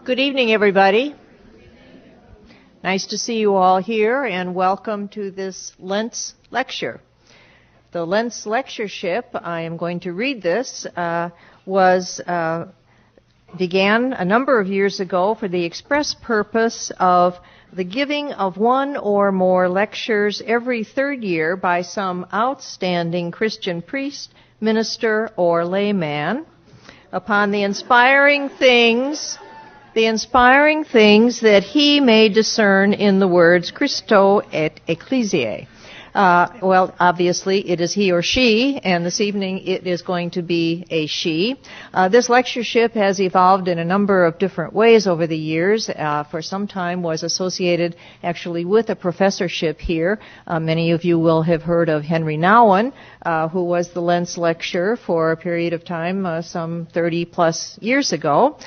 Good evening, everybody. Nice to see you all here, and welcome to this Lentz lecture. The Lentz lectureship, I am going to read this, began a number of years ago for the express purpose of the giving of one or more lectures every third year by some outstanding Christian priest, minister, or layman upon the inspiring things that he may discern in the words Christo et Ecclesiae. Well, obviously, it is he or she, and this evening it is going to be a she. This lectureship has evolved in a number of different ways over the years. For some time was associated actually with a professorship here. Many of you will have heard of Henry Nouwen, who was the Lentz lecturer for a period of time, some 30 plus years ago.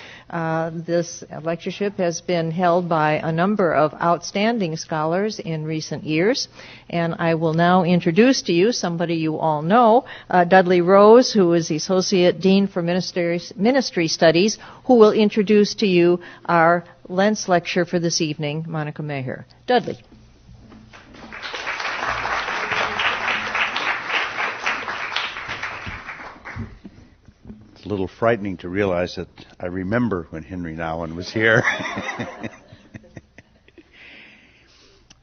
This lectureship has been held by a number of outstanding scholars in recent years, and I will now introduce to you somebody you all know, Dudley Rose, who is the Associate Dean for Ministry Studies, who will introduce to you our Lentz lecture for this evening, Monica Maher. Dudley. A little frightening to realize that I remember when Henry Nouwen was here.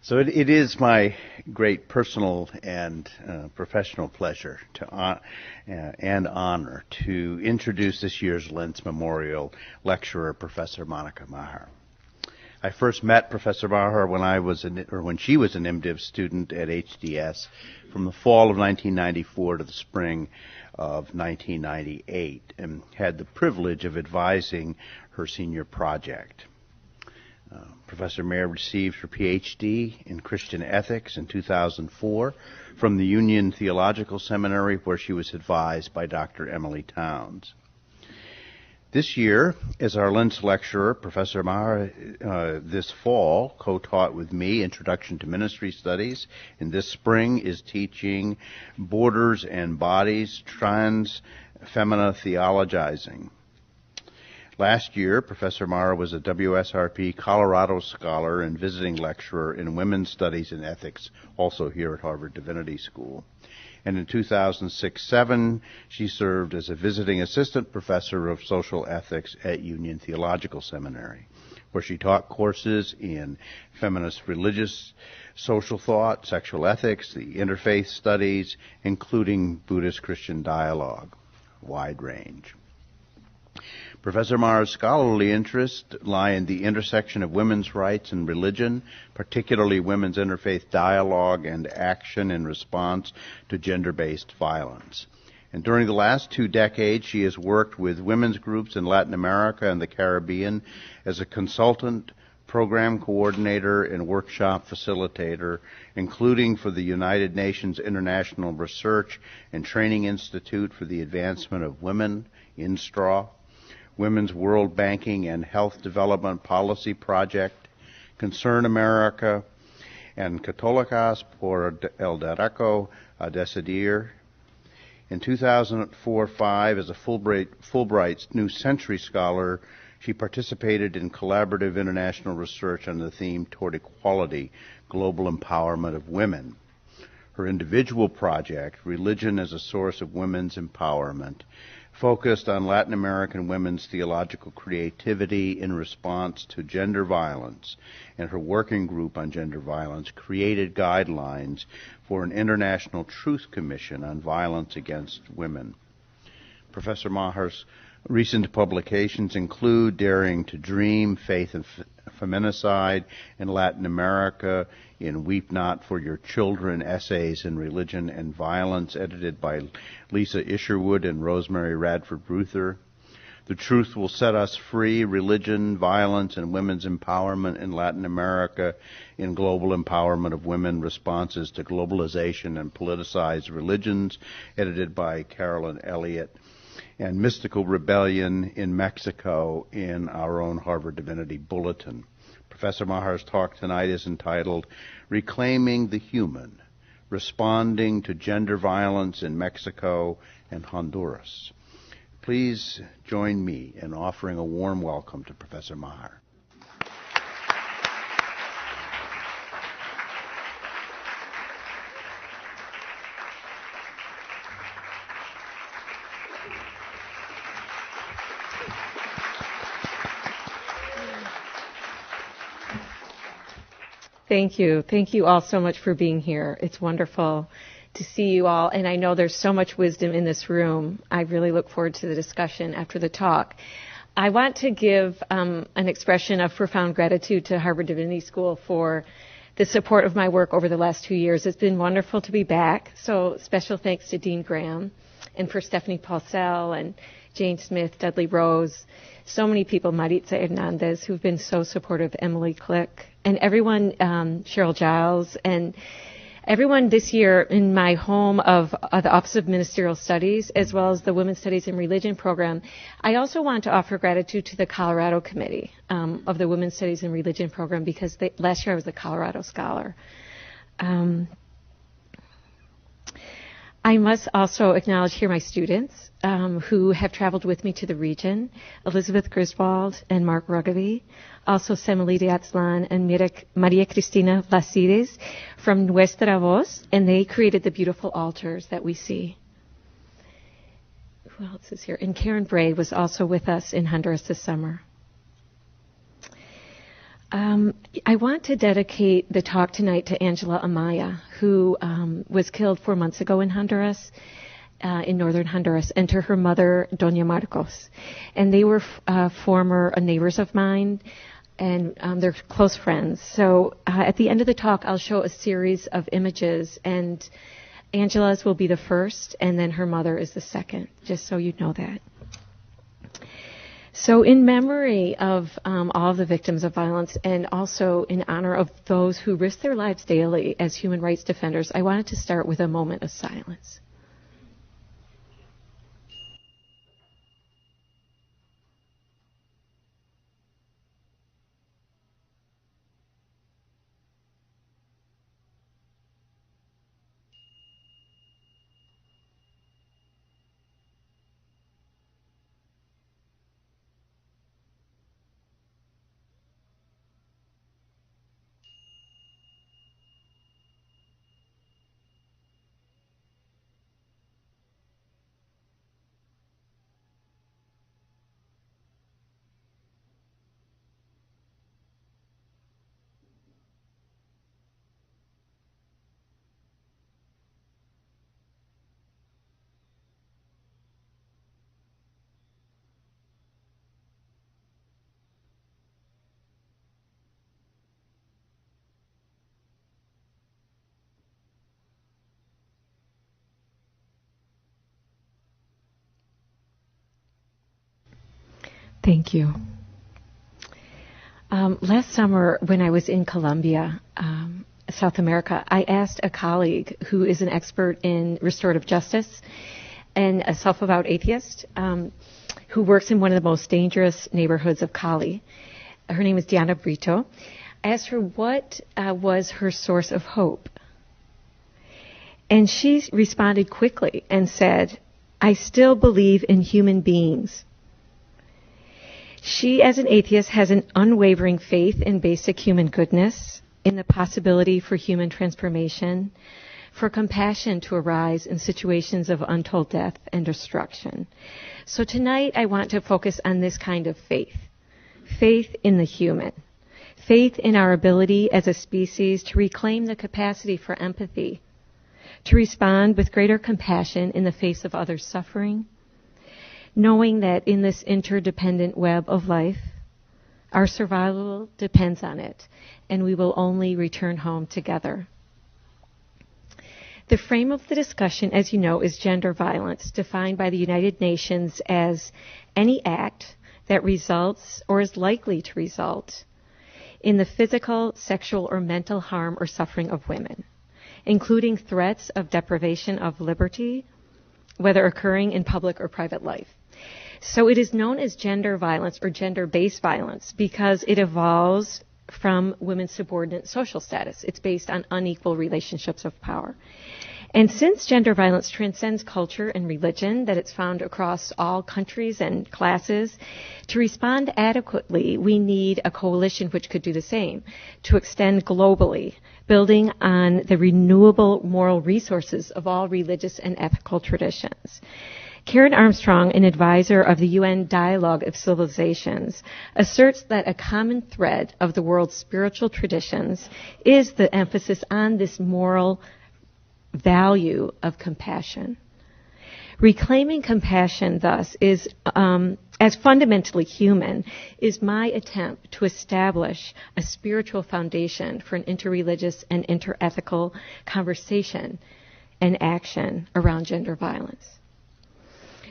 So it is my great personal and professional pleasure and honor to introduce this year's Lentz Memorial Lecturer, Professor Monica Maher. I first met Professor Maher when she was an MDiv student at HDS from the fall of 1994 to the spring of 1998, and had the privilege of advising her senior project. Professor Maher received her PhD in Christian ethics in 2004 from the Union Theological Seminary, where she was advised by Dr. Emily Towns. This year, as our Lentz lecturer, Professor Maher this fall co-taught with me Introduction to Ministry Studies, and this spring is teaching Borders and Bodies, Trans Femina Theologizing. Last year, Professor Maher was a WSRP Colorado Scholar and visiting lecturer in Women's Studies and Ethics, also here at Harvard Divinity School. And in 2006-07, she served as a visiting assistant professor of social ethics at Union Theological Seminary, where she taught courses in feminist religious social thought, sexual ethics, the interfaith studies, including Buddhist-Christian dialogue, wide range. Professor Maher's scholarly interests lie in the intersection of women's rights and religion, particularly women's interfaith dialogue and action in response to gender-based violence. And during the last 2 decades, she has worked with women's groups in Latin America and the Caribbean as a consultant, program coordinator, and workshop facilitator, including for the United Nations International Research and Training Institute for the Advancement of Women, INSTRA, Women's World Banking and Health Development Policy Project, Concern America, and Católicas por el Derecho a Decidir. In 2004-05, as a Fulbright's New Century Scholar, she participated in collaborative international research on the theme Toward Equality, Global Empowerment of Women. Her individual project, Religion as a Source of Women's Empowerment, focused on Latin American women's theological creativity in response to gender violence, and her working group on gender violence created guidelines for an International Truth Commission on violence against women. Professor Maher's recent publications include Daring to Dream, Faith and Feminicide in Latin America, in Weep Not for Your Children, Essays in Religion and Violence, edited by Lisa Isherwood and Rosemary Radford Ruther. The Truth Will Set Us Free, Religion, Violence, and Women's Empowerment in Latin America, in Global Empowerment of Women, Responses to Globalization and Politicized Religions, edited by Carolyn Elliott. And Mystical Rebellion in Mexico, in our own Harvard Divinity Bulletin. Professor Maher's talk tonight is entitled Reclaiming the Human, Responding to Gender Violence in Mexico and Honduras. Please join me in offering a warm welcome to Professor Maher. Thank you. Thank you all so much for being here. It's wonderful to see you all, and I know there's so much wisdom in this room. I really look forward to the discussion after the talk. I want to give an expression of profound gratitude to Harvard Divinity School for the support of my work over the last 2 years. It's been wonderful to be back, so special thanks to Dean Graham and for Stephanie Paulsell and Jane Smith, Dudley Rose, so many people, Maritza Hernandez, who've been so supportive, Emily Click, and everyone, Cheryl Giles, and everyone this year in my home of the Office of Ministerial Studies, as well as the Women's Studies and Religion program. I also want to offer gratitude to the Colorado Committee of the Women's Studies and Religion program, because last year I was the Colorado Scholar. I must also acknowledge here my students who have traveled with me to the region, Elizabeth Griswold and Mark Ruggaby, also Semelita Atzlan and Maria Cristina Lacides from Nuestra Voz, and they created the beautiful altars that we see. Who else is here? And Karen Bray was also with us in Honduras this summer. I want to dedicate the talk tonight to Angela Amaya, who was killed 4 months ago in Honduras, in northern Honduras, and to her mother, Doña Marcos. And they were former neighbors of mine, and they're close friends. So at the end of the talk, I'll show a series of images, and Angela's will be the first, and then her mother is the second, just so you know that. So in memory of all of the victims of violence, and also in honor of those who risk their lives daily as human rights defenders, I wanted to start with a moment of silence. Thank you. Last summer, when I was in Colombia, South America, I asked a colleague who is an expert in restorative justice and a self-avowed atheist who works in one of the most dangerous neighborhoods of Cali. Her name is Diana Brito. I asked her what was her source of hope. And she responded quickly and said, "I still believe in human beings." She, as an atheist, has an unwavering faith in basic human goodness, in the possibility for human transformation, for compassion to arise in situations of untold death and destruction. So tonight I want to focus on this kind of faith. Faith in the human. Faith in our ability as a species to reclaim the capacity for empathy, to respond with greater compassion in the face of others' suffering, knowing that in this interdependent web of life, our survival depends on it, and we will only return home together. The frame of the discussion, as you know, is gender violence, defined by the United Nations as any act that results or is likely to result in the physical, sexual, or mental harm or suffering of women, including threats of deprivation of liberty, whether occurring in public or private life. So it is known as gender violence or gender-based violence because it evolves from women's subordinate social status. It's based on unequal relationships of power. And since gender violence transcends culture and religion, that it's found across all countries and classes, to respond adequately, we need a coalition which could do the same, to extend globally, building on the renewable moral resources of all religious and ethical traditions. Karen Armstrong, an advisor of the UN Dialogue of Civilizations, asserts that a common thread of the world's spiritual traditions is the emphasis on this moral value of compassion. Reclaiming compassion, thus, is as fundamentally human, is my attempt to establish a spiritual foundation for an interreligious and interethical conversation and action around gender violence.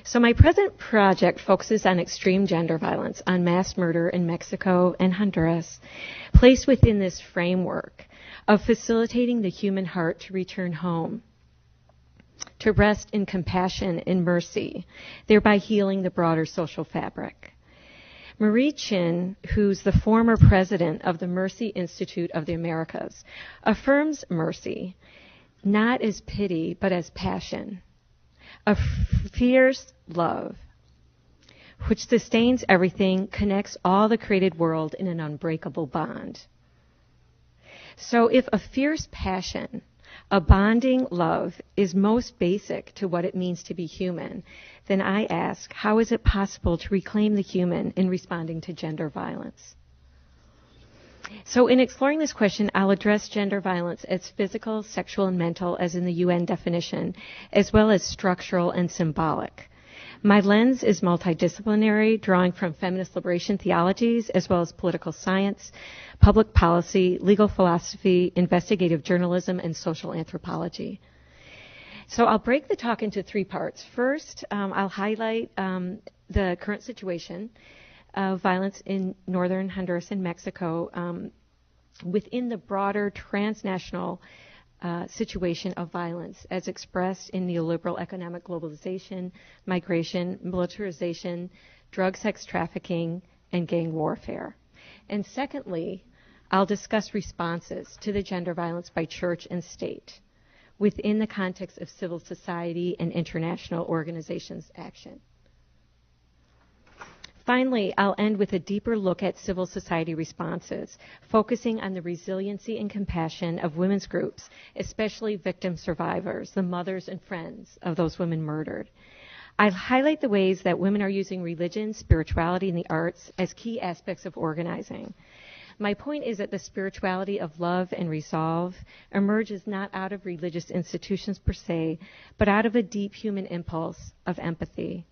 So my present project focuses on extreme gender violence, on mass murder in Mexico and Honduras, placed within this framework of facilitating the human heart to return home, to rest in compassion and mercy, thereby healing the broader social fabric. Marie Chin, who's the former president of the Mercy Institute of the Americas, affirms mercy not as pity but as passion, a fierce love which sustains everything, connects all the created world in an unbreakable bond. So if a fierce passion, a bonding love, is most basic to what it means to be human, then I ask, how is it possible to reclaim the human in responding to gender violence? So in exploring this question, I'll address gender violence as physical, sexual, and mental, as in the UN definition, as well as structural and symbolic. My lens is multidisciplinary, drawing from feminist liberation theologies, as well as political science, public policy, legal philosophy, investigative journalism, and social anthropology. So I'll break the talk into three parts. First, I'll highlight the current situation of violence in northern Honduras and Mexico within the broader transnational situation of violence as expressed in neoliberal economic globalization, migration, militarization, drug, sex trafficking, and gang warfare. And secondly, I'll discuss responses to the gender violence by church and state within the context of civil society and international organizations' action. Finally, I'll end with a deeper look at civil society responses, focusing on the resiliency and compassion of women's groups, especially victim survivors, the mothers and friends of those women murdered. I'll highlight the ways that women are using religion, spirituality, and the arts as key aspects of organizing. My point is that the spirituality of love and resolve emerges not out of religious institutions per se, but out of a deep human impulse of empathy.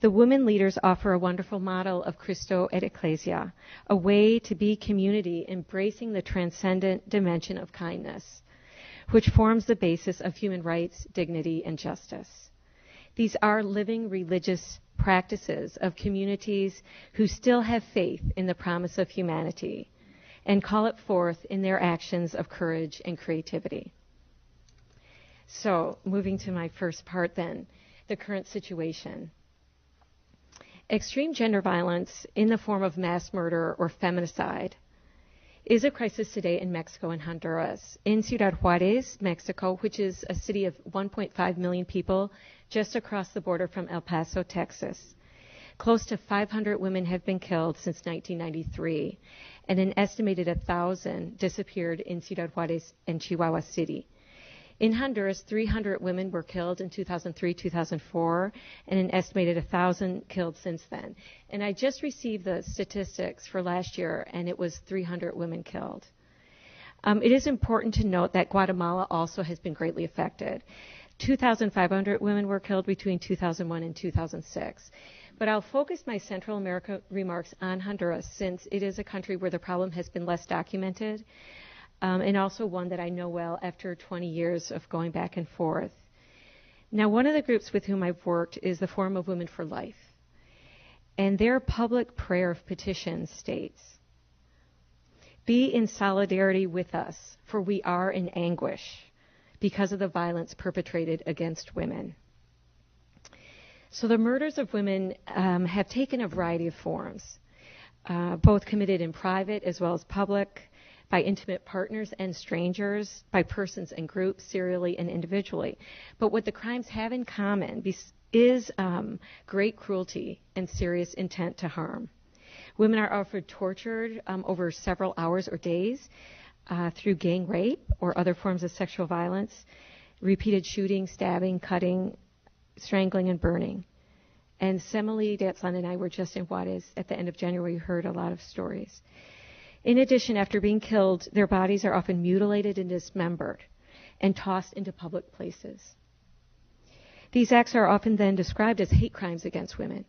The women leaders offer a wonderful model of Christo et Ecclesia, a way to be community embracing the transcendent dimension of kindness, which forms the basis of human rights, dignity, and justice. These are living religious practices of communities who still have faith in the promise of humanity and call it forth in their actions of courage and creativity. So, moving to my first part then, the current situation. Extreme gender violence in the form of mass murder or feminicide is a crisis today in Mexico and Honduras. In Cuidad Juárez, Mexico, which is a city of 1.5 million people just across the border from El Paso, Texas, close to 500 women have been killed since 1993, and an estimated 1,000 disappeared in Ciudad Juárez and Chihuahua City. In Honduras, 300 women were killed in 2003-2004, and an estimated 1,000 killed since then. And I just received the statistics for last year, and it was 300 women killed. It is important to note that Guatemala also has been greatly affected. 2,500 women were killed between 2001 and 2006. But I'll focus my Central America remarks on Honduras, since it is a country where the problem has been less documented, and also one that I know well after 20 years of going back and forth. Now, one of the groups with whom I've worked is the Forum of Women for Life. And their public prayer of petition states, "Be in solidarity with us, for we are in anguish because of the violence perpetrated against women." So the murders of women have taken a variety of forms, both committed in private as well as public, by intimate partners and strangers, by persons and groups, serially and individually. But what the crimes have in common is great cruelty and serious intent to harm. Women are often tortured over several hours or days through gang rape or other forms of sexual violence, repeated shooting, stabbing, cutting, strangling, and burning. And Semele Datzlan and I were just in Juárez at the end of January. We heard a lot of stories. In addition, after being killed, their bodies are often mutilated and dismembered and tossed into public places. These acts are often then described as hate crimes against women.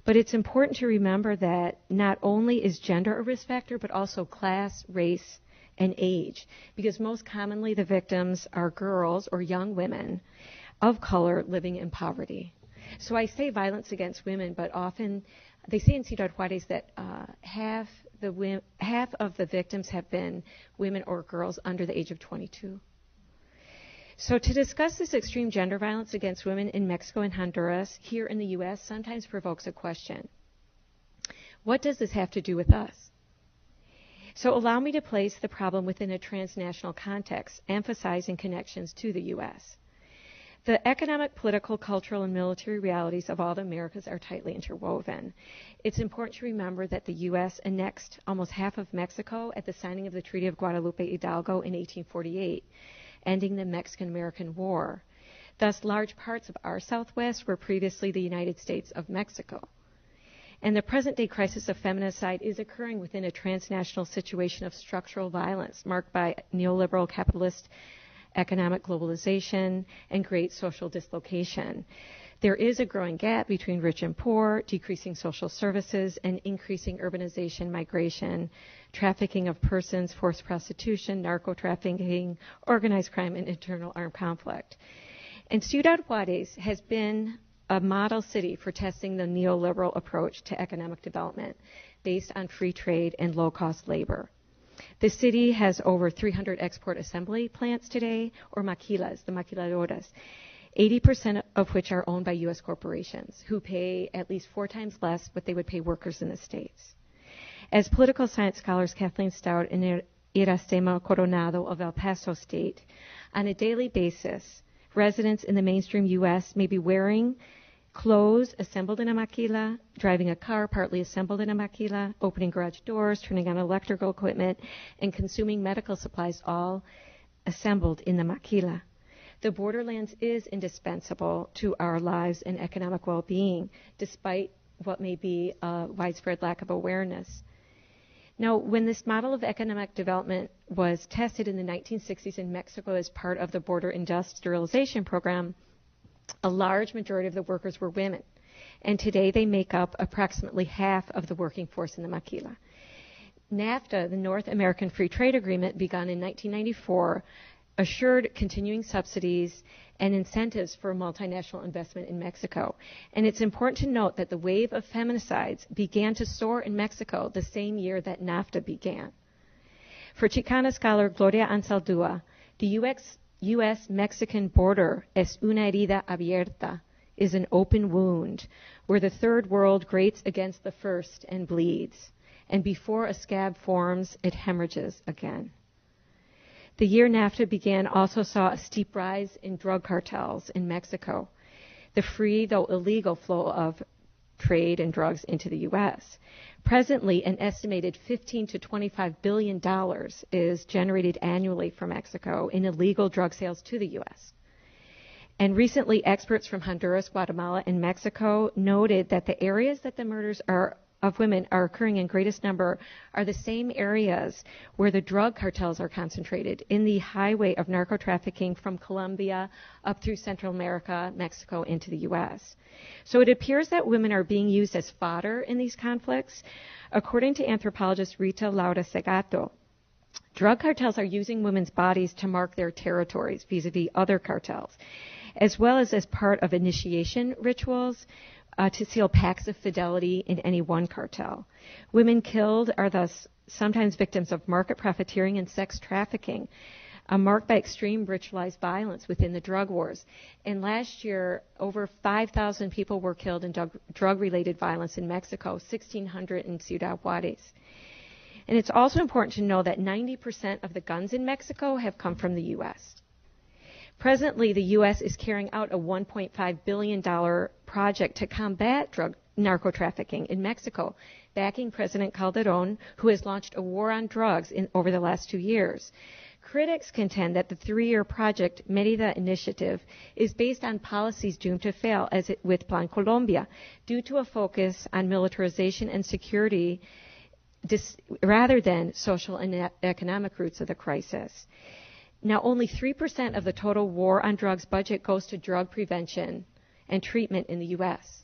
But it's important to remember that not only is gender a risk factor, but also class, race, and age, because most commonly the victims are girls or young women of color living in poverty. So I say violence against women, but often they say in Cuidad Juárez that half of the victims have been women or girls under the age of 22. So to discuss this extreme gender violence against women in Mexico and Honduras, here in the U.S., sometimes provokes a question. What does this have to do with us? So allow me to place the problem within a transnational context, emphasizing connections to the U.S. The economic, political, cultural, and military realities of all the Americas are tightly interwoven. It's important to remember that the U.S. annexed almost half of Mexico at the signing of the Treaty of Guadalupe Hidalgo in 1848, ending the Mexican-American War. Thus, large parts of our Southwest were previously the United States of Mexico. And the present-day crisis of feminicide is occurring within a transnational situation of structural violence marked by neoliberal capitalist economic globalization and great social dislocation. There is a growing gap between rich and poor, decreasing social services, and increasing urbanization, migration, trafficking of persons, forced prostitution, narco-trafficking, organized crime, and internal armed conflict. And Ciudad Juárez has been a model city for testing the neoliberal approach to economic development based on free trade and low-cost labor. The city has over 300 export assembly plants today, or maquilas, the maquiladoras, 80% of which are owned by U.S. corporations, who pay at least 4 times less what they would pay workers in the States. As political science scholars Kathleen Stout and Iracema Coronado of El Paso state, on a daily basis, residents in the mainstream U.S. may be wearing clothes assembled in a maquila, driving a car partly assembled in a maquila, opening garage doors, turning on electrical equipment, and consuming medical supplies, all assembled in the maquila. The borderlands is indispensable to our lives and economic well-being, despite what may be a widespread lack of awareness. Now, when this model of economic development was tested in the 1960s in Mexico as part of the border industrialization program, a large majority of the workers were women, and today they make up approximately half of the working force in the maquila. NAFTA, the North American Free Trade Agreement, begun in 1994, assured continuing subsidies and incentives for multinational investment in Mexico. And it's important to note that the wave of feminicides began to soar in Mexico the same year that NAFTA began. For Chicana scholar Gloria Ansaldúa, the U.S.-Mexican border es una herida abierta, is an open wound where the third world grates against the first and bleeds, and before a scab forms, it hemorrhages again. The year NAFTA began also saw a steep rise in drug cartels in Mexico, the free, though illegal, flow of trade and drugs into the U.S. Presently, an estimated $15 to $25 billion is generated annually from Mexico in illegal drug sales to the U.S. And recently, experts from Honduras, Guatemala, and Mexico noted that the areas that the murders of women are occurring in greatest number are the same areas where the drug cartels are concentrated, in the highway of narco-trafficking from Colombia up through Central America, Mexico, into the U.S. So it appears that women are being used as fodder in these conflicts. According to anthropologist Rita Laura Segato, drug cartels are using women's bodies to mark their territories vis-a-vis other cartels, as well as part of initiation rituals, to seal pacts of fidelity in any one cartel. Women killed are thus sometimes victims of market profiteering and sex trafficking, marked by extreme ritualized violence within the drug wars. And last year, over 5,000 people were killed in drug-related violence in Mexico, 1,600 in Ciudad Juárez. And it's also important to know that 90% of the guns in Mexico have come from the U.S. Presently, the U.S. is carrying out a $1.5 billion project to combat narco trafficking in Mexico, backing President Calderon, who has launched a war on drugs over the last 2 years. Critics contend that the 3-year project, Mérida Initiative, is based on policies doomed to fail, as with Plan Colombia, due to a focus on militarization and security rather than social and economic roots of the crisis. Now, only 3% of the total war on drugs budget goes to drug prevention and treatment in the U.S.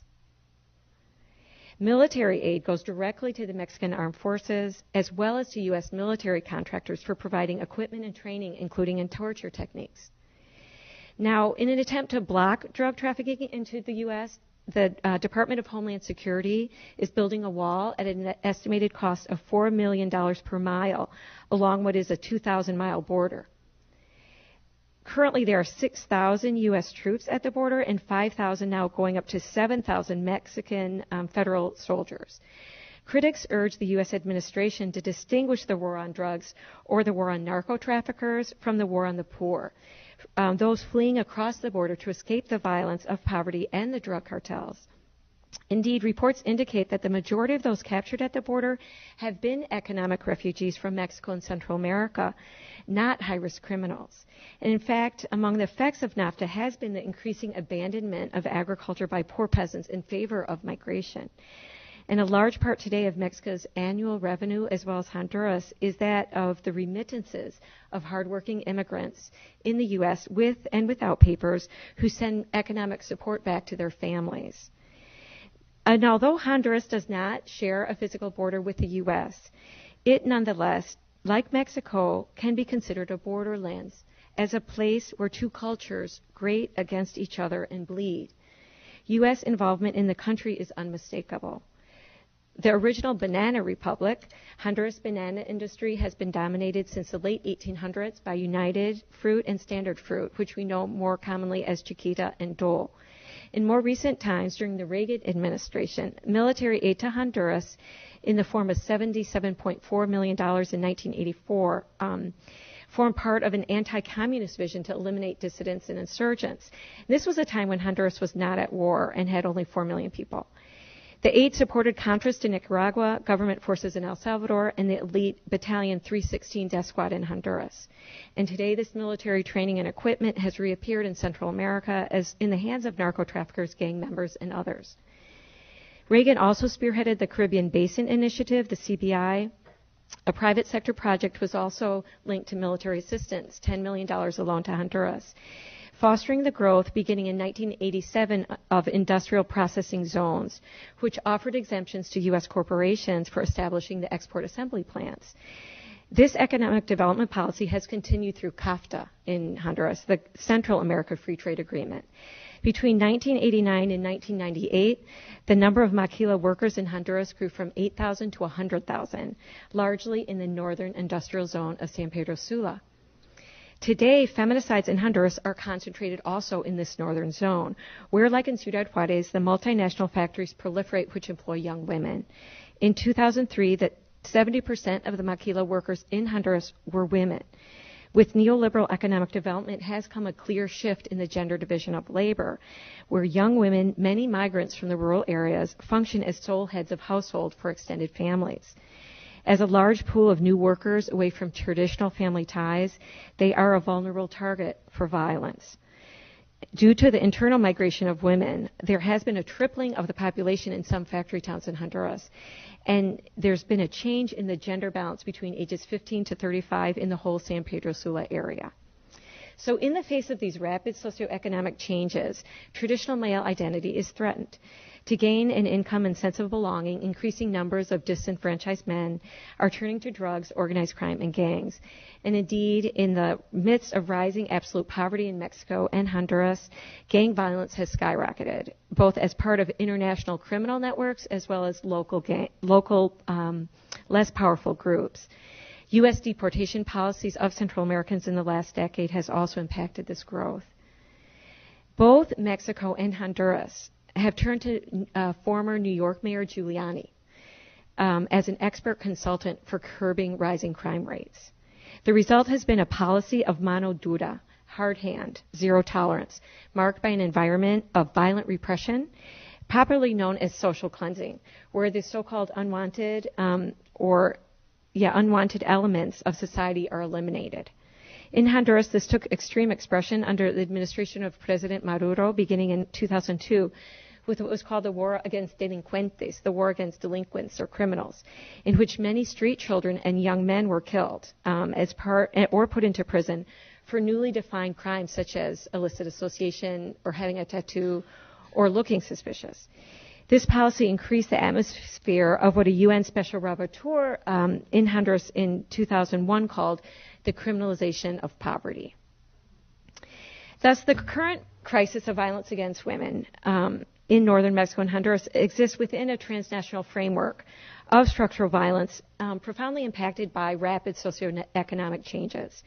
Military aid goes directly to the Mexican armed forces, as well as to U.S. military contractors for providing equipment and training, including in torture techniques. Now, in an attempt to block drug trafficking into the U.S., the Department of Homeland Security is building a wall at an estimated cost of $4 million per mile along what is a 2,000-mile border. Currently, there are 6,000 U.S. troops at the border and 5,000 now, going up to 7,000 Mexican federal soldiers. Critics urge the U.S. administration to distinguish the war on drugs or the war on narco traffickers from the war on the poor, those fleeing across the border to escape the violence of poverty and the drug cartels. Indeed, reports indicate that the majority of those captured at the border have been economic refugees from Mexico and Central America, not high-risk criminals. And in fact, among the effects of NAFTA has been the increasing abandonment of agriculture by poor peasants in favor of migration. And a large part today of Mexico's annual revenue, as well as Honduras, is that of the remittances of hardworking immigrants in the U.S. with and without papers who send economic support back to their families. And although Honduras does not share a physical border with the U.S., it nonetheless, like Mexico, can be considered a borderlands, as a place where two cultures grate against each other and bleed. U.S. involvement in the country is unmistakable. The original banana republic, Honduras banana industry, has been dominated since the late 1800s by United Fruit and Standard Fruit, which we know more commonly as Chiquita and Dole. In more recent times, during the Reagan administration, military aid to Honduras in the form of $77.4 million in 1984 formed part of an anti-communist vision to eliminate dissidents and insurgents. This was a time when Honduras was not at war and had only 4 million people. The aid supported Contras to Nicaragua, government forces in El Salvador, and the elite Battalion 316 Death Squad in Honduras. And today, this military training and equipment has reappeared in Central America as in the hands of narco-traffickers, gang members, and others. Reagan also spearheaded the Caribbean Basin Initiative, the CBI. A private sector project was also linked to military assistance, $10 million alone to Honduras, fostering the growth beginning in 1987 of industrial processing zones, which offered exemptions to U.S. corporations for establishing the export assembly plants. This economic development policy has continued through CAFTA in Honduras, the Central America Free Trade Agreement. Between 1989 and 1998, the number of maquila workers in Honduras grew from 8,000 to 100,000, largely in the northern industrial zone of San Pedro Sula. Today, feminicides in Honduras are concentrated also in this northern zone, where, like in Cuidad Juárez, the multinational factories proliferate which employ young women. In 2003, 70% of the maquila workers in Honduras were women. With neoliberal economic development has come a clear shift in the gender division of labor, where young women, many migrants from the rural areas, function as sole heads of household for extended families. As a large pool of new workers away from traditional family ties, they are a vulnerable target for violence. Due to the internal migration of women, there has been a tripling of the population in some factory towns in Honduras, and there's been a change in the gender balance between ages 15 to 35 in the whole San Pedro Sula area. So in the face of these rapid socioeconomic changes, traditional male identity is threatened. To gain an income and sense of belonging, increasing numbers of disenfranchised men are turning to drugs, organized crime, and gangs. And indeed, in the midst of rising absolute poverty in Mexico and Honduras, gang violence has skyrocketed, both as part of international criminal networks as well as local less powerful groups. U.S. deportation policies of Central Americans in the last decade has also impacted this growth. Both Mexico and Honduras have turned to former New York Mayor Giuliani as an expert consultant for curbing rising crime rates. The result has been a policy of mano dura, hard hand, zero tolerance, marked by an environment of violent repression, popularly known as social cleansing, where the so-called unwanted elements of society are eliminated. In Honduras, this took extreme expression under the administration of President Maduro beginning in 2002 with what was called the war against delincuentes, the war against delinquents or criminals, in which many street children and young men were killed or put into prison for newly defined crimes such as illicit association or having a tattoo or looking suspicious. This policy increased the atmosphere of what a UN Special Rapporteur in Honduras in 2001 called the criminalization of poverty. Thus, the current crisis of violence against women in northern Mexico and Honduras exists within a transnational framework of structural violence profoundly impacted by rapid socioeconomic changes.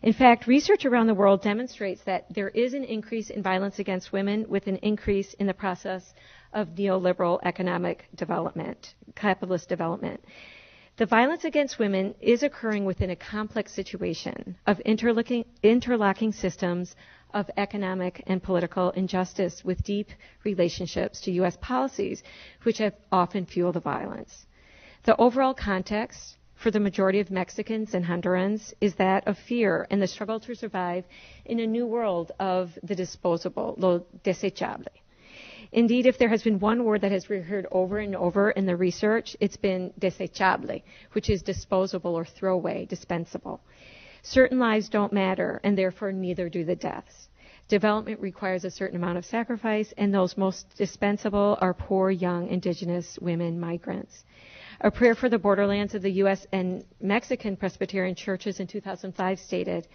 In fact, research around the world demonstrates that there is an increase in violence against women with an increase in the process of neoliberal economic development, capitalist development. The violence against women is occurring within a complex situation of interlocking systems of economic and political injustice with deep relationships to U.S. policies, which have often fueled the violence. The overall context for the majority of Mexicans and Hondurans is that of fear and the struggle to survive in a new world of the disposable, lo desechable. Indeed, if there has been one word that has recurred over and over in the research, it's been desechable, which is disposable or throwaway, dispensable. Certain lives don't matter, and therefore neither do the deaths. Development requires a certain amount of sacrifice, and those most dispensable are poor, young, indigenous women, migrants. A prayer for the borderlands of the U.S. and Mexican Presbyterian churches in 2005 stated,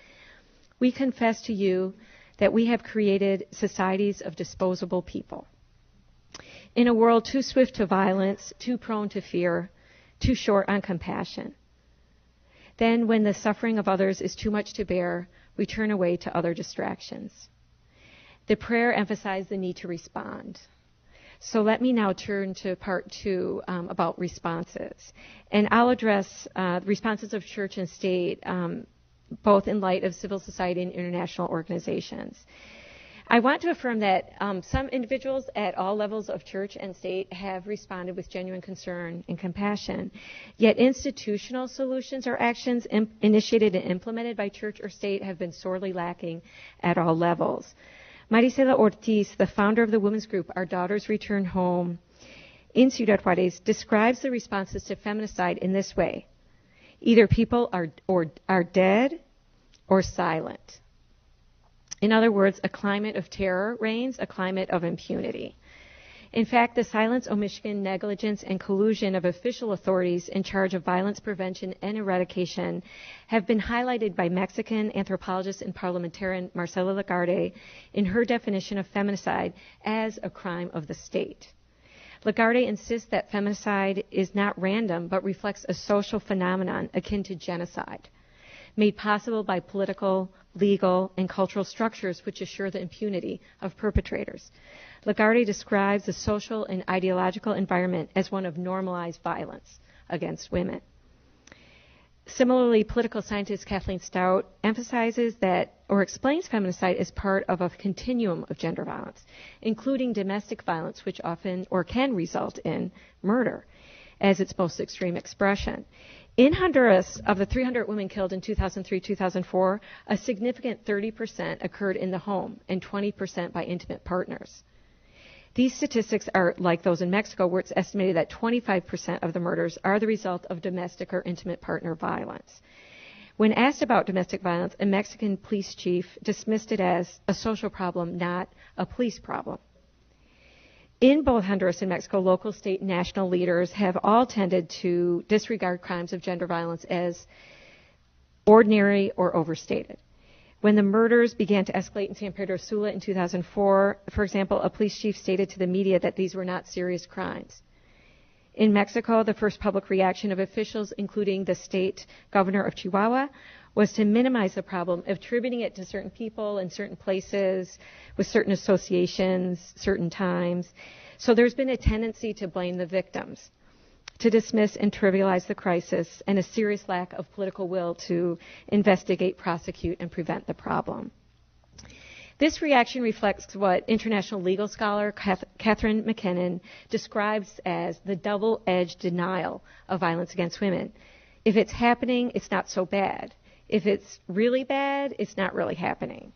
"We confess to you that we have created societies of disposable people. In a world too swift to violence, too prone to fear, too short on compassion. Then, when the suffering of others is too much to bear, we turn away to other distractions." The prayer emphasized the need to respond. So let me now turn to part two about responses. And I'll address responses of church and state, both in light of civil society and international organizations. I want to affirm that some individuals at all levels of church and state have responded with genuine concern and compassion. Yet institutional solutions or actions initiated and implemented by church or state have been sorely lacking at all levels. Marisela Ortiz, the founder of the women's group Our Daughters Return Home in Cuidad Juárez, describes the responses to feminicide in this way. Either people are dead or silent. In other words, a climate of terror reigns, a climate of impunity. In fact, the silence, omission, negligence, and collusion of official authorities in charge of violence prevention and eradication have been highlighted by Mexican anthropologist and parliamentarian Marcela Lagarde in her definition of feminicide as a crime of the state. Lagarde insists that feminicide is not random, but reflects a social phenomenon akin to genocide, made possible by political, legal, and cultural structures which assure the impunity of perpetrators. Lagarde describes the social and ideological environment as one of normalized violence against women. Similarly, political scientist Kathleen Stout emphasizes that, or explains feminicide as part of a continuum of gender violence, including domestic violence, which often or can result in murder as its most extreme expression. In Honduras, of the 300 women killed in 2003-2004, a significant 30% occurred in the home and 20% by intimate partners. These statistics are like those in Mexico, where it's estimated that 25% of the murders are the result of domestic or intimate partner violence. When asked about domestic violence, a Mexican police chief dismissed it as a social problem, not a police problem. In both Honduras and Mexico, local, state, and national leaders have all tended to disregard crimes of gender violence as ordinary or overstated. When the murders began to escalate in San Pedro Sula in 2004, for example, a police chief stated to the media that these were not serious crimes. In Mexico, the first public reaction of officials, including the state governor of Chihuahua, was to minimize the problem, attributing it to certain people in certain places, with certain associations, certain times. So there's been a tendency to blame the victims, to dismiss and trivialize the crisis, and a serious lack of political will to investigate, prosecute, and prevent the problem. This reaction reflects what international legal scholar Catherine McKinnon describes as the double-edged denial of violence against women. If it's happening, it's not so bad. If it's really bad, it's not really happening.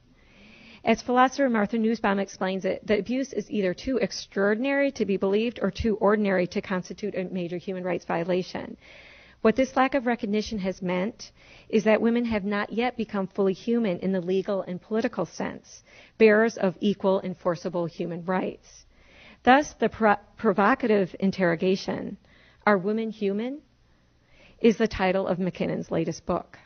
As philosopher Martha Nussbaum explains it, the abuse is either too extraordinary to be believed or too ordinary to constitute a major human rights violation. What this lack of recognition has meant is that women have not yet become fully human in the legal and political sense, bearers of equal enforceable human rights. Thus, the provocative interrogation, "Are women human?" is the title of McKinnon's latest book.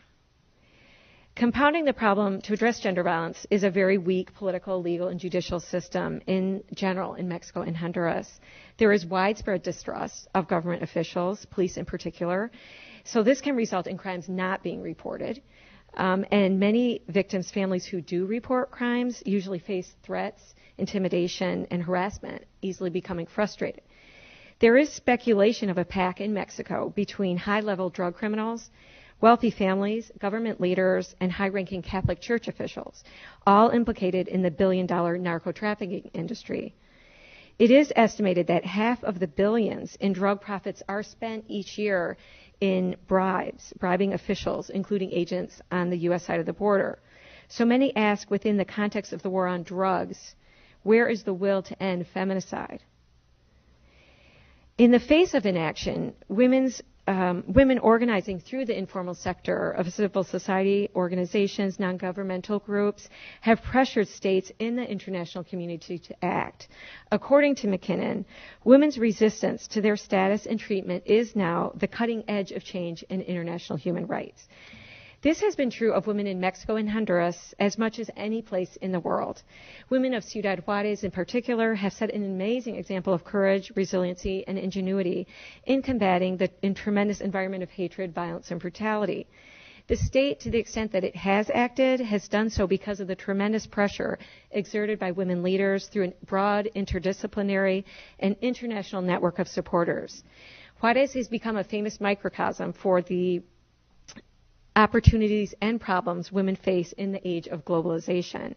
Compounding the problem to address gender violence is a very weak political, legal, and judicial system in general in Mexico and Honduras. There is widespread distrust of government officials, police in particular, so this can result in crimes not being reported. And many victims' families who do report crimes usually face threats, intimidation, and harassment, easily becoming frustrated. There is speculation of a pact in Mexico between high-level drug criminals, wealthy families, government leaders, and high-ranking Catholic Church officials, all implicated in the billion-dollar narco-trafficking industry. It is estimated that half of the billions in drug profits are spent each year in bribing officials, including agents on the U.S. side of the border. So many ask, within the context of the war on drugs, where is the will to end feminicide? In the face of inaction, women organizing through the informal sector of civil society organizations, non-governmental groups, have pressured states in the international community to act. According to McKinnon, women's resistance to their status and treatment is now the cutting edge of change in international human rights. This has been true of women in Mexico and Honduras as much as any place in the world. Women of Ciudad Juárez in particular have set an amazing example of courage, resiliency, and ingenuity in combating the tremendous environment of hatred, violence, and brutality. The state, to the extent that it has acted, has done so because of the tremendous pressure exerted by women leaders through a broad, interdisciplinary, and international network of supporters. Juárez has become a famous microcosm for the opportunities and problems women face in the age of globalization,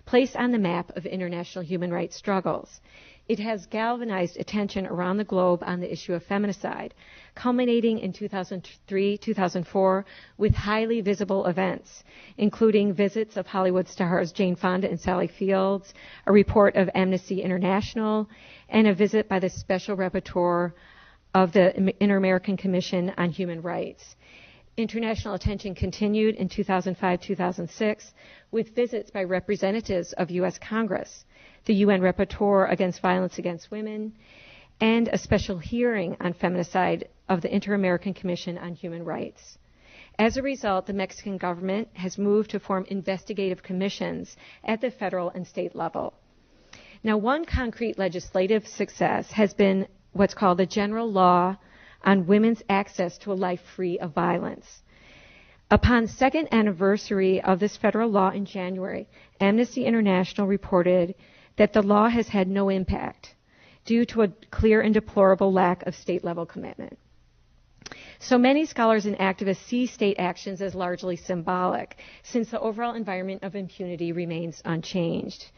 placed on the map of international human rights struggles. It has galvanized attention around the globe on the issue of feminicide, culminating in 2003-2004 with highly visible events, including visits of Hollywood stars Jane Fonda and Sally Fields, a report of Amnesty International, and a visit by the Special Rapporteur of the Inter-American Commission on Human Rights. International attention continued in 2005-2006 with visits by representatives of U.S. Congress, the UN Rapporteur against Violence Against Women, and a special hearing on feminicide of the Inter-American Commission on Human Rights. As a result, the Mexican government has moved to form investigative commissions at the federal and state level. Now, one concrete legislative success has been what's called the General Law on Women's Access to a Life Free of Violence. Upon the second anniversary of this federal law in January, Amnesty International reported that the law has had no impact due to a clear and deplorable lack of state-level commitment. So many scholars and activists see state actions as largely symbolic, since the overall environment of impunity remains unchanged.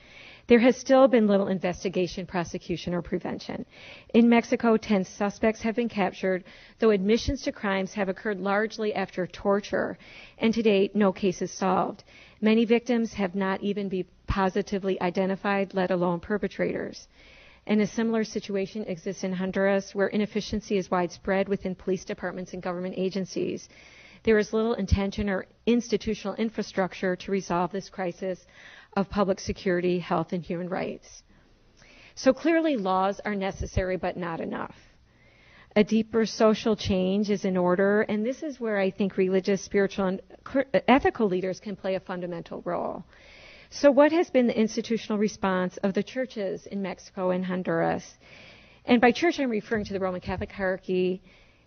There has still been little investigation, prosecution, or prevention. In Mexico, 10 suspects have been captured, though admissions to crimes have occurred largely after torture, and to date, no cases solved. Many victims have not even been positively identified, let alone perpetrators. And a similar situation exists in Honduras, where inefficiency is widespread within police departments and government agencies. There is little intention or institutional infrastructure to resolve this crisis of public security, health, and human rights. So clearly laws are necessary but not enough. A deeper social change is in order, and this is where I think religious, spiritual, and ethical leaders can play a fundamental role. So what has been the institutional response of the churches in Mexico and Honduras? And by church, I'm referring to the Roman Catholic hierarchy,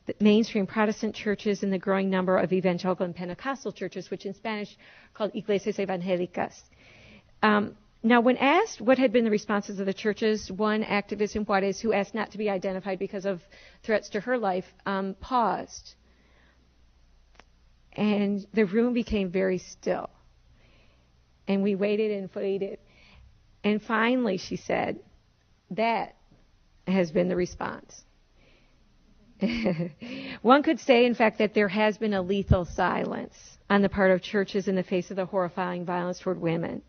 the mainstream Protestant churches, and the growing number of evangelical and Pentecostal churches, which in Spanish are called iglesias evangélicas. Now, when asked what had been the responses of the churches, one activist in Juárez, who asked not to be identified because of threats to her life, paused. And the room became very still. And we waited and waited. And finally, she said, that has been the response. One could say, in fact, that there has been a lethal silence on the part of churches in the face of the horrifying violence toward women.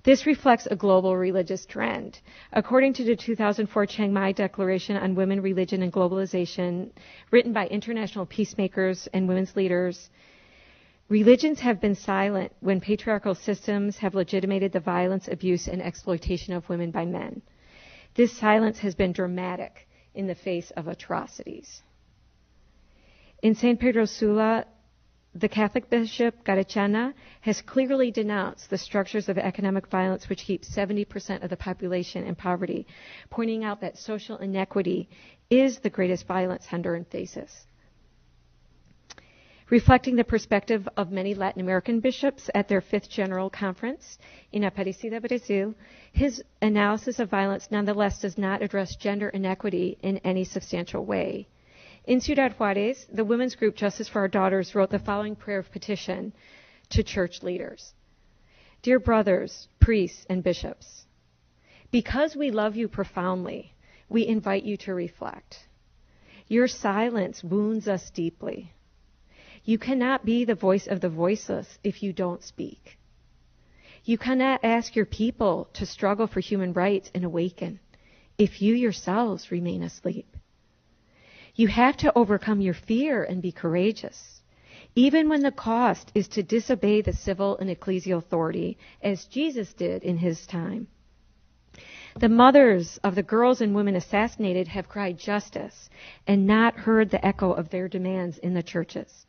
This reflects a global religious trend. According to the 2004 Chiang Mai Declaration on Women, Religion, and Globalization, written by international peacemakers and women's leaders, religions have been silent when patriarchal systems have legitimated the violence, abuse, and exploitation of women by men. This silence has been dramatic in the face of atrocities. In San Pedro Sula, the Catholic bishop, Garechana, has clearly denounced the structures of economic violence which keep 70% of the population in poverty, pointing out that social inequity is the greatest violence Honduran faces. Reflecting the perspective of many Latin American bishops at their 5th General Conference in Aparecida, Brazil, his analysis of violence nonetheless does not address gender inequity in any substantial way. In Cuidad Juárez, the women's group Justice for Our Daughters wrote the following prayer of petition to church leaders. Dear brothers, priests, and bishops, because we love you profoundly, we invite you to reflect. Your silence wounds us deeply. You cannot be the voice of the voiceless if you don't speak. You cannot ask your people to struggle for human rights and awaken if you yourselves remain asleep. You have to overcome your fear and be courageous, even when the cost is to disobey the civil and ecclesial authority, as Jesus did in his time. The mothers of the girls and women assassinated have cried justice and not heard the echo of their demands in the churches.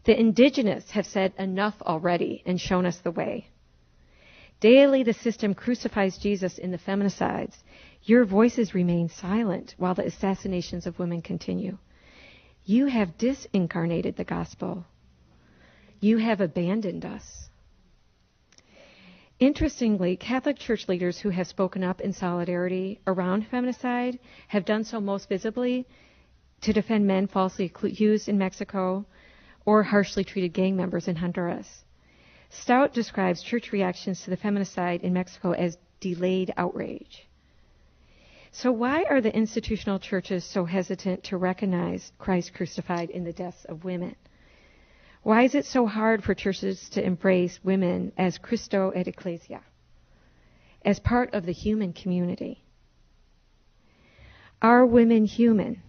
The indigenous have said enough already and shown us the way. Daily the system crucifies Jesus in the feminicides. Your voices remain silent while the assassinations of women continue. You have disincarnated the gospel. You have abandoned us. Interestingly, Catholic Church leaders who have spoken up in solidarity around feminicide have done so most visibly to defend men falsely accused in Mexico or harshly treated gang members in Honduras. Stout describes church reactions to the feminicide in Mexico as delayed outrage. So why are the institutional churches so hesitant to recognize Christ crucified in the deaths of women? Why is it so hard for churches to embrace women as Christo et Ecclesia, as part of the human community? Are women human?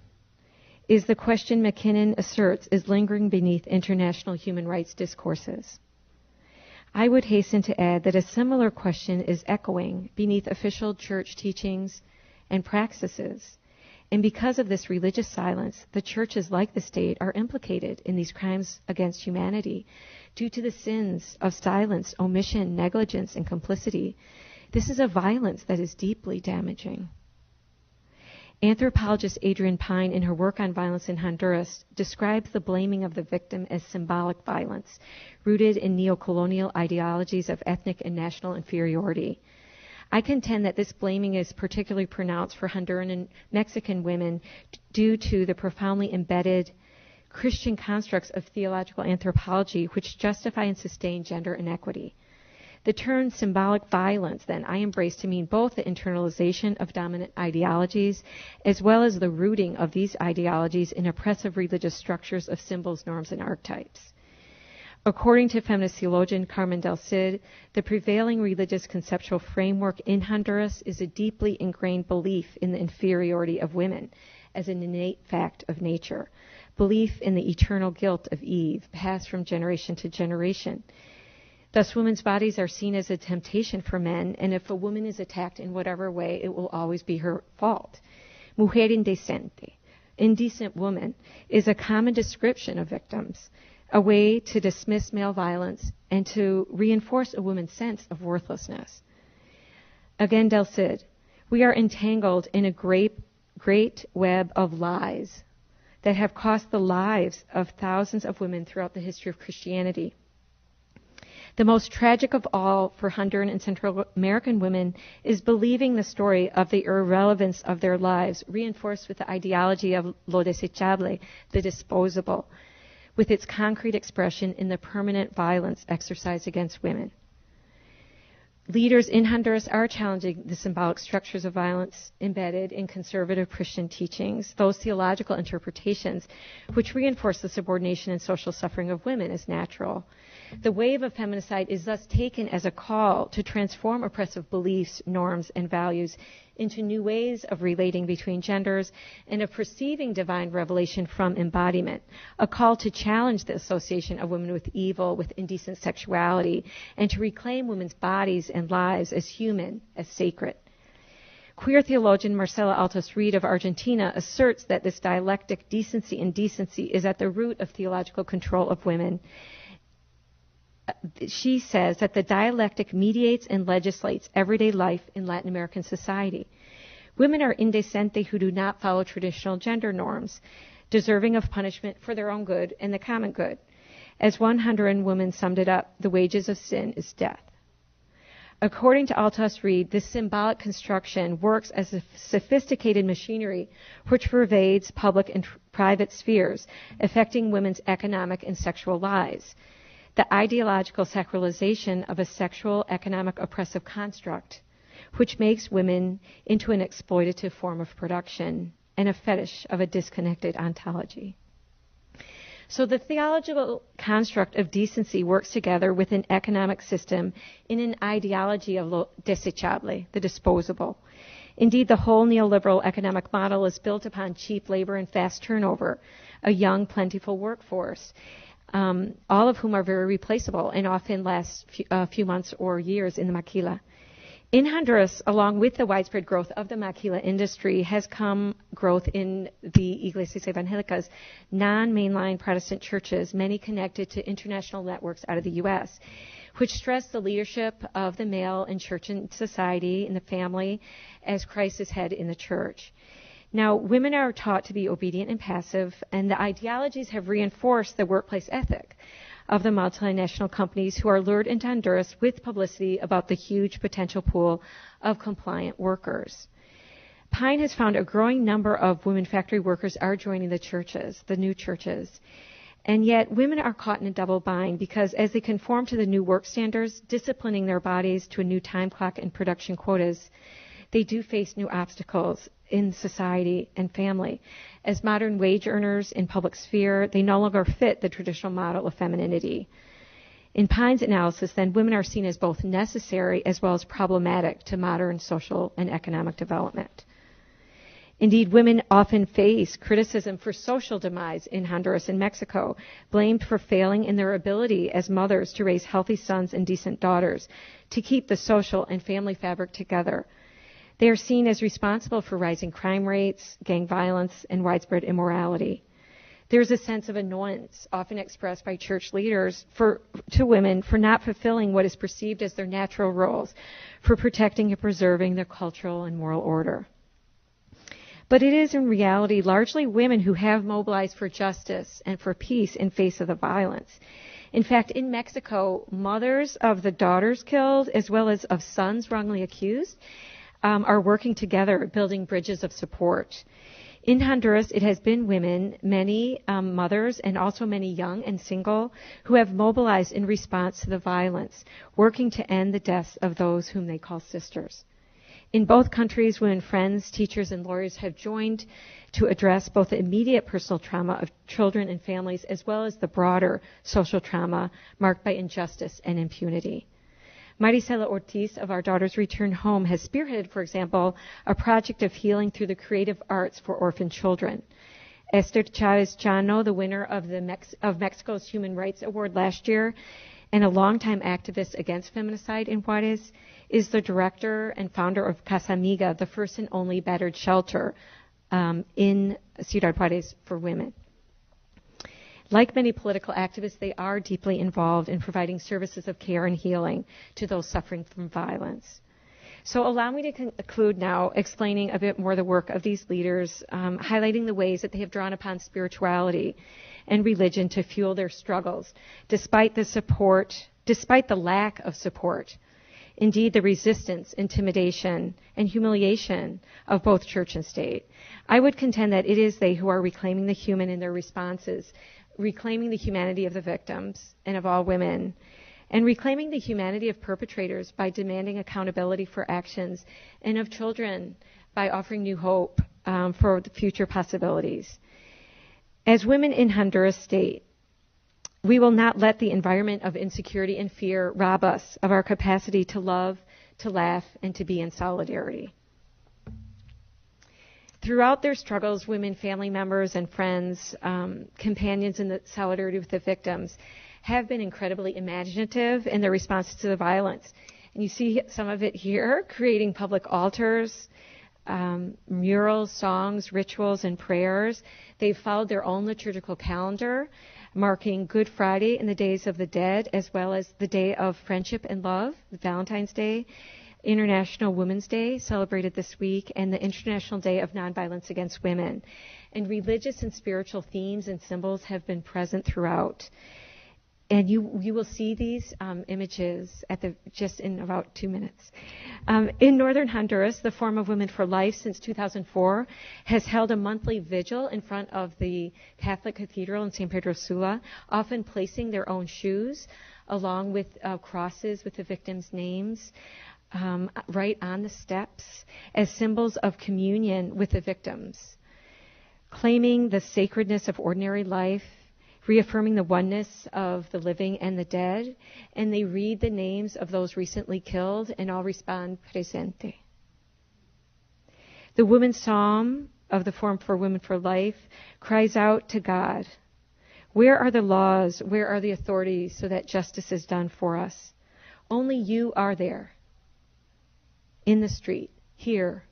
Is the question McKinnon asserts is lingering beneath international human rights discourses. I would hasten to add that a similar question is echoing beneath official church teachings and practices. And because of this religious silence, the churches, like the state, are implicated in these crimes against humanity due to the sins of silence, omission, negligence, and complicity. This is a violence that is deeply damaging. Anthropologist Adrienne Pine, in her work on violence in Honduras, describes the blaming of the victim as symbolic violence, rooted in neocolonial ideologies of ethnic and national inferiority. I contend that this blaming is particularly pronounced for Honduran and Mexican women due to the profoundly embedded Christian constructs of theological anthropology which justify and sustain gender inequity. The term symbolic violence, then, I embrace to mean both the internalization of dominant ideologies as well as the rooting of these ideologies in oppressive religious structures of symbols, norms, and archetypes. According to feminist theologian Carmen del Cid, the prevailing religious conceptual framework in Honduras is a deeply ingrained belief in the inferiority of women as an innate fact of nature, belief in the eternal guilt of Eve, passed from generation to generation. Thus, women's bodies are seen as a temptation for men, and if a woman is attacked in whatever way, it will always be her fault. Mujer indecente, indecent woman, is a common description of victims, a way to dismiss male violence and to reinforce a woman's sense of worthlessness. Again, Del Cid, we are entangled in a great web of lies that have cost the lives of thousands of women throughout the history of Christianity. The most tragic of all for Honduran and Central American women is believing the story of the irrelevance of their lives, reinforced with the ideology of lo desechable, the disposable, with its concrete expression in the permanent violence exercised against women. Leaders in Honduras are challenging the symbolic structures of violence embedded in conservative Christian teachings, those theological interpretations which reinforce the subordination and social suffering of women as natural. The wave of feminicide is thus taken as a call to transform oppressive beliefs, norms, and values into new ways of relating between genders and of perceiving divine revelation from embodiment, a call to challenge the association of women with evil, with indecent sexuality, and to reclaim women's bodies and lives as human, as sacred. Queer theologian Marcela Altos Reed of Argentina asserts that this dialectic decency and decency is at the root of theological control of women. She says that the dialectic mediates and legislates everyday life in Latin American society. Women are indecente who do not follow traditional gender norms, deserving of punishment for their own good and the common good. As one Honduran woman summed it up, the wages of sin is death. According to Altos Reed, this symbolic construction works as a sophisticated machinery which pervades public and private spheres, affecting women's economic and sexual lives. The ideological sacralization of a sexual, economic, oppressive construct, which makes women into an exploitative form of production and a fetish of a disconnected ontology. So the theological construct of decency works together with an economic system in an ideology of lo desechable, the disposable. Indeed, the whole neoliberal economic model is built upon cheap labor and fast turnover, a young, plentiful workforce, all of whom are very replaceable and often last a few months or years in the maquila. In Honduras, along with the widespread growth of the maquila industry, has come growth in the Iglesias Evangélicas, non-mainline Protestant churches, many connected to international networks out of the U.S., which stress the leadership of the male in church and society, in the family, as Christ is head in the church. Now, women are taught to be obedient and passive, and the ideologies have reinforced the workplace ethic of the multinational companies who are lured into Honduras with publicity about the huge potential pool of compliant workers. Pine has found a growing number of women factory workers are joining the churches, the new churches. And yet women are caught in a double bind because as they conform to the new work standards, disciplining their bodies to a new time clock and production quotas, they do face new obstacles in society and family. As modern wage earners in public sphere, they no longer fit the traditional model of femininity. In Pine's analysis, then, women are seen as both necessary as well as problematic to modern social and economic development. Indeed, women often face criticism for social demise in Honduras and Mexico, blamed for failing in their ability as mothers to raise healthy sons and decent daughters, to keep the social and family fabric together. They are seen as responsible for rising crime rates, gang violence, and widespread immorality. There is a sense of annoyance, often expressed by church leaders, to women for not fulfilling what is perceived as their natural roles, for protecting and preserving their cultural and moral order. But it is in reality largely women who have mobilized for justice and for peace in face of the violence. In fact, in Mexico, mothers of the daughters killed, as well as of sons wrongly accused, are working together, building bridges of support. In Honduras, it has been women, many mothers, and also many young and single, who have mobilized in response to the violence, working to end the deaths of those whom they call sisters. In both countries, women friends, teachers, and lawyers have joined to address both the immediate personal trauma of children and families, as well as the broader social trauma marked by injustice and impunity. Marisela Ortiz of Our Daughters Return Home has spearheaded, for example, a project of healing through the creative arts for orphan children. Esther Chavez Chano, the winner of Mexico's Human Rights Award last year, and a longtime activist against feminicide in Juárez, is the director and founder of Casa Amiga, the first and only battered shelter in Ciudad Juárez for women. Like many political activists, they are deeply involved in providing services of care and healing to those suffering from violence. So allow me to conclude now explaining a bit more the work of these leaders, highlighting the ways that they have drawn upon spirituality and religion to fuel their struggles, despite the support despite the lack of support. Indeed, the resistance, intimidation, and humiliation of both church and state. I would contend that it is they who are reclaiming the human in their responses, reclaiming the humanity of the victims and of all women, and reclaiming the humanity of perpetrators by demanding accountability for actions, and of children by offering new hope for the future possibilities. As women in Honduras state, we will not let the environment of insecurity and fear rob us of our capacity to love, to laugh, and to be in solidarity. Throughout their struggles, women, family members, and friends, companions in the solidarity with the victims, have been incredibly imaginative in their responses to the violence. And you see some of it here, creating public altars, murals, songs, rituals, and prayers. They've followed their own liturgical calendar, marking Good Friday and the Days of the Dead, as well as the Day of Friendship and Love, Valentine's Day, International Women's Day, celebrated this week, and the International Day of Nonviolence Against Women. And religious and spiritual themes and symbols have been present throughout. And you will see these images just in about 2 minutes. In northern Honduras, the Forum of Women for Life since 2004 has held a monthly vigil in front of the Catholic Cathedral in San Pedro Sula, often placing their own shoes along with crosses with the victims' names right on the steps as symbols of communion with the victims, claiming the sacredness of ordinary life, reaffirming the oneness of the living and the dead, and they read the names of those recently killed and all respond presente. The Women's Psalm of the Forum for Women for Life cries out to God, "Where are the laws? Where are the authorities so that justice is done for us? Only you are there, in the street, here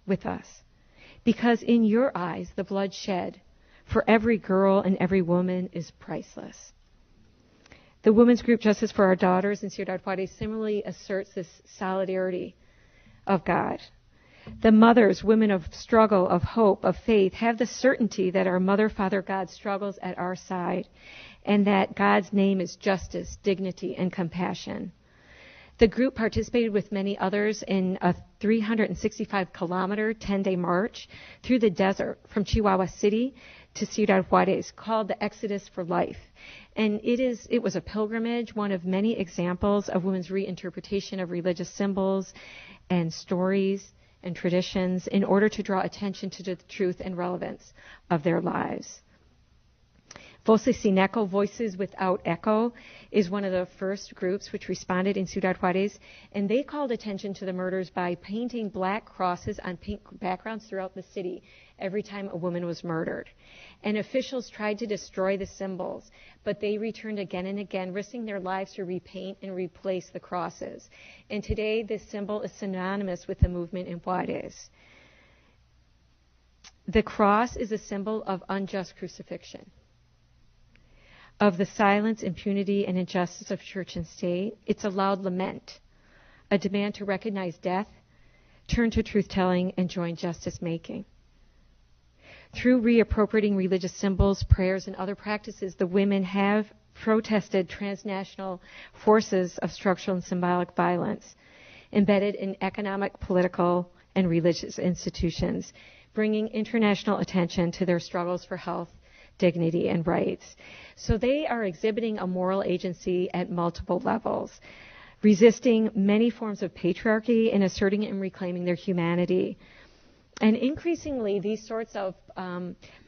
with us. Because in your eyes the blood shed for every girl and every woman is priceless." The women's group Justice for Our Daughters in Ciudad Juárez similarly asserts this solidarity of God. The mothers, women of struggle, of hope, of faith, have the certainty that our Mother, Father, God struggles at our side, and that God's name is justice, dignity, and compassion. The group participated with many others in a 365-kilometer, 10-day march through the desert from Chihuahua City to Ciudad Juárez, called the Exodus for Life. And it was a pilgrimage, one of many examples of women's reinterpretation of religious symbols and stories and traditions in order to draw attention to the truth and relevance of their lives. Voces Sin Echo, Voices Without Echo, is one of the first groups which responded in Ciudad Juárez, and they called attention to the murders by painting black crosses on pink backgrounds throughout the city every time a woman was murdered. And officials tried to destroy the symbols, but they returned again and again, risking their lives to repaint and replace the crosses. And today, this symbol is synonymous with the movement in Juárez. The cross is a symbol of unjust crucifixion, of the silence, impunity, and injustice of church and state. It's a loud lament, a demand to recognize death, turn to truth-telling, and join justice-making. Through reappropriating religious symbols, prayers, and other practices, the women have protested transnational forces of structural and symbolic violence embedded in economic, political, and religious institutions, bringing international attention to their struggles for health, dignity, and rights. So they are exhibiting a moral agency at multiple levels, resisting many forms of patriarchy and asserting and reclaiming their humanity. And increasingly, these sorts of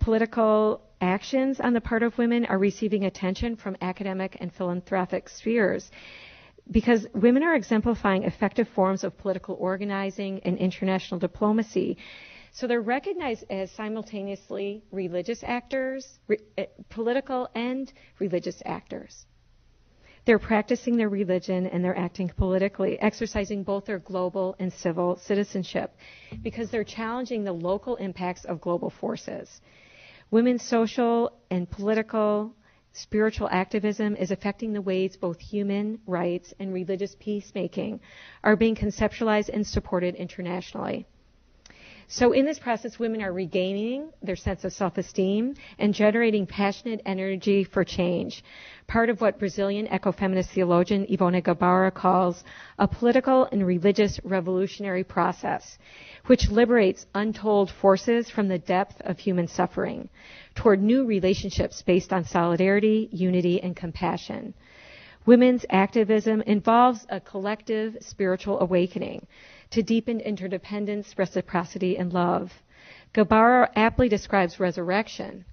political actions on the part of women are receiving attention from academic and philanthropic spheres, because women are exemplifying effective forms of political organizing and international diplomacy. So they're recognized as simultaneously religious actors, political and religious actors. They're practicing their religion and they're acting politically, exercising both their global and civil citizenship, because they're challenging the local impacts of global forces. Women's social and political, spiritual activism is affecting the ways both human rights and religious peacemaking are being conceptualized and supported internationally. So in this process, women are regaining their sense of self-esteem and generating passionate energy for change, part of what Brazilian ecofeminist theologian Ivone Gabarra calls a political and religious revolutionary process, which liberates untold forces from the depth of human suffering toward new relationships based on solidarity, unity, and compassion. Women's activism involves a collective spiritual awakening to deepen interdependence, reciprocity, and love. Gabarra aptly describes resurrection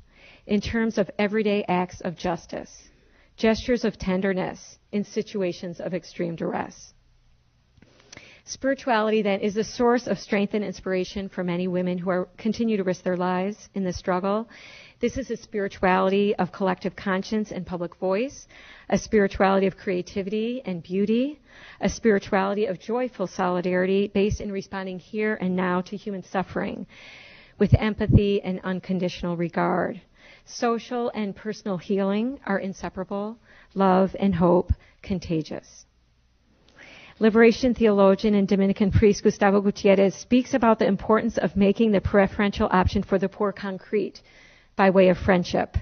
in terms of everyday acts of justice, gestures of tenderness in situations of extreme duress. Spirituality, then, is the source of strength and inspiration for many women who continue to risk their lives in this struggle. This is a spirituality of collective conscience and public voice, a spirituality of creativity and beauty, a spirituality of joyful solidarity based in responding here and now to human suffering with empathy and unconditional regard. Social and personal healing are inseparable, love and hope contagious. Liberation theologian and Dominican priest Gustavo Gutierrez speaks about the importance of making the preferential option for the poor concrete by way of friendship,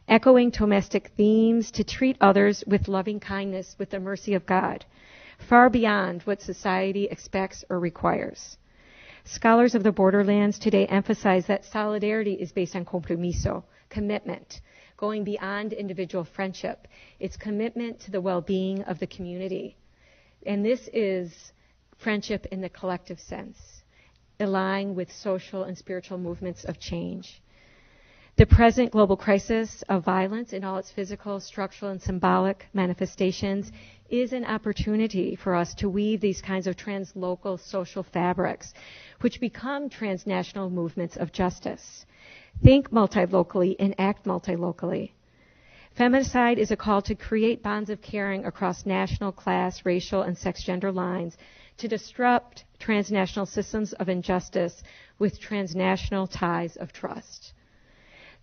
echoing Thomistic themes to treat others with loving kindness with the mercy of God, far beyond what society expects or requires. Scholars of the borderlands today emphasize that solidarity is based on compromiso, commitment, going beyond individual friendship. It's commitment to the well-being of the community. And this is friendship in the collective sense, aligning with social and spiritual movements of change. The present global crisis of violence in all its physical, structural, and symbolic manifestations is an opportunity for us to weave these kinds of translocal social fabrics, which become transnational movements of justice. Think multilocally and act multilocally. Feminicide is a call to create bonds of caring across national, class, racial, and sex-gender lines to disrupt transnational systems of injustice with transnational ties of trust.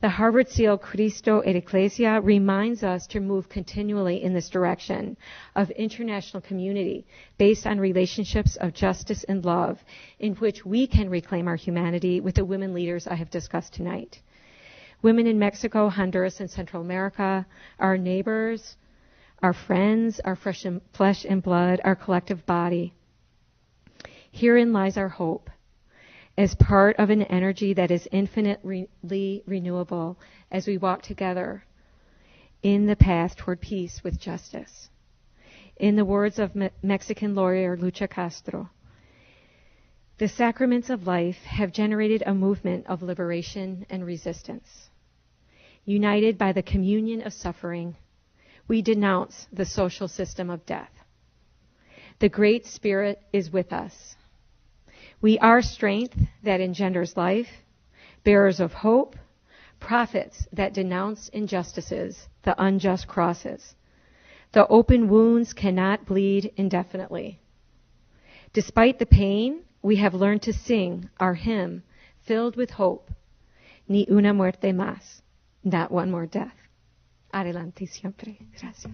The Harvard seal Cristo et Ecclesia reminds us to move continually in this direction of international community based on relationships of justice and love in which we can reclaim our humanity with the women leaders I have discussed tonight. Women in Mexico, Honduras, and Central America, our neighbors, our friends, our flesh and blood, our collective body. Herein lies our hope, as part of an energy that is infinitely renewable as we walk together in the path toward peace with justice. In the words of Mexican lawyer Lucha Castro, the sacraments of life have generated a movement of liberation and resistance. United by the communion of suffering, we denounce the social system of death. The Great Spirit is with us. We are strength that engenders life, bearers of hope, prophets that denounce injustices, the unjust crosses. The open wounds cannot bleed indefinitely. Despite the pain, we have learned to sing our hymn filled with hope. Ni una muerte más, not one more death. Adelante siempre. Gracias.